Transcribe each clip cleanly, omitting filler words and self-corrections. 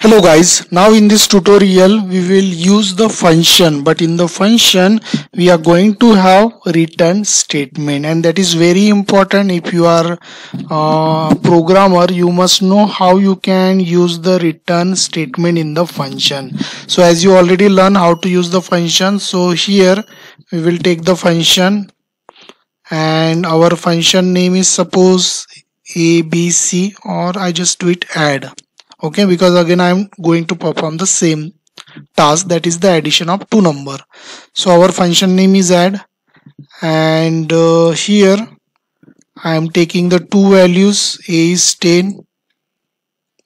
Hello guys, now in this tutorial we will use the function, but in the function we are going to have return statement, and that is very important. If you are a programmer, you must know how you can use the return statement in the function. So as you already learned how to use the function, so here we will take the function and our function name is suppose ABC, or I just do it add. Okay, because again I am going to perform the same task, that is the addition of two number. So our function name is add, and here I am taking the two values, a is 10,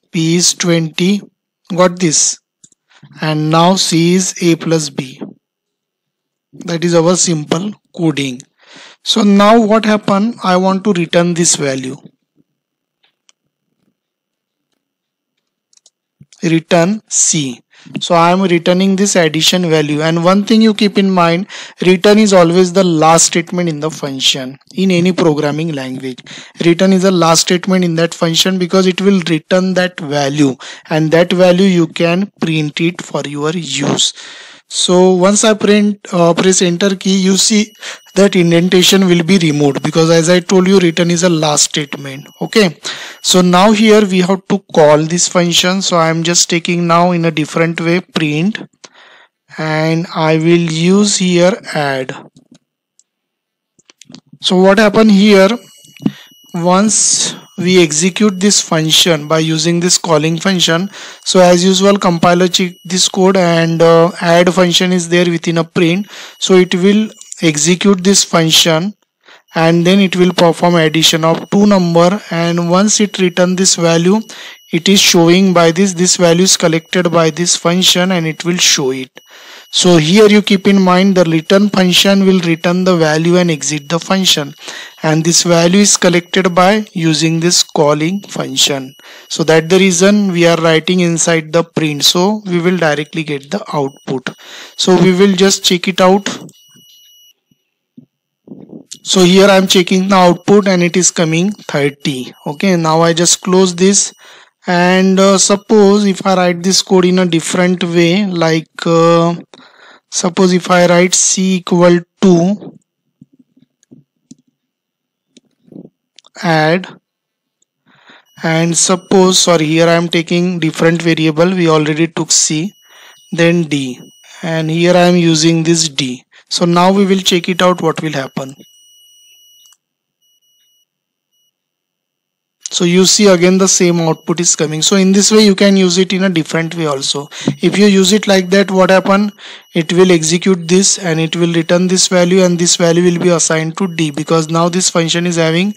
b is 20, got this, and now c is a plus b. That is our simple coding. So now what happened, I want to return this value, return C. So I am returning this addition value, and one thing you keep in mind, return is always the last statement in the function in any programming language. Return is the last statement in that function because it will return that value, and that value you can print it for your use. So once I press enter key, you see that indentation will be removed because as I told you, return is a last statement. Okay, so now here we have to call this function. So I am just taking now in a different way, print, and I will use here add. So what happened here, once we execute this function by using this calling function, so as usual compiler check this code, and add function is there within a print, so it will execute this function and then it will perform addition of two number, and once it return this value, it is showing by this value is collected by this function and it will show it. So here you keep in mind the return function will return the value and exit the function, and this value is collected by using this calling function. So that's the reason we are writing inside the print, so we will directly get the output. So we will just check it out. So here I am checking the output and it is coming 30. Okay, now I just close this, and suppose if I write this code in a different way, like suppose if I write C equal to add, and suppose, sorry, here I am taking different variable, we already took C, then D, and here I am using this D. So now we will check it out what will happen. So you see again the same output is coming. So in this way you can use it in a different way also. If you use it like that, what happen, it will execute this and it will return this value, and this value will be assigned to D because now this function is having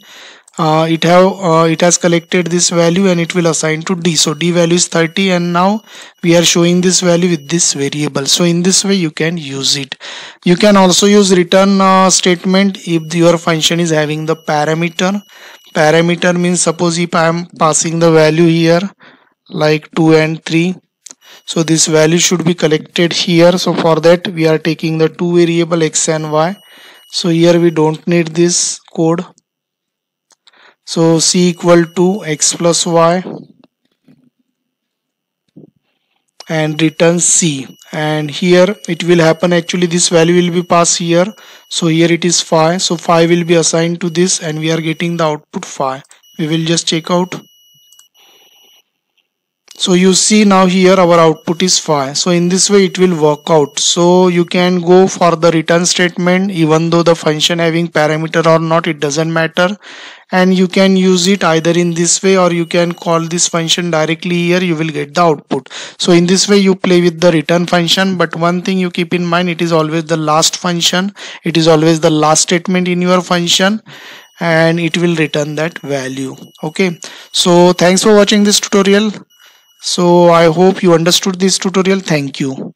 it has collected this value and it will assign to D. So D value is 30, and now we are showing this value with this variable. So in this way you can use it. You can also use return statement if your function is having the parameter. Parameter means suppose if I am passing the value here like 2 and 3, so this value should be collected here. So for that we are taking the two variable x and y. So here we don't need this code. So C equal to x plus y and return C, and here it will happen, actually this value will be passed here. So here it is 5, so 5 will be assigned to this and we are getting the output 5. We will just check out. So you see now here our output is 5. So in this way it will work out. So you can go for the return statement even though the function having parameter or not, it doesn't matter, and you can use it either in this way or you can call this function directly here, you will get the output. So in this way you play with the return function, but one thing you keep in mind, it is always the last function, it is always the last statement in your function, and it will return that value. Okay, so thanks for watching this tutorial. So I hope you understood this tutorial. Thank you.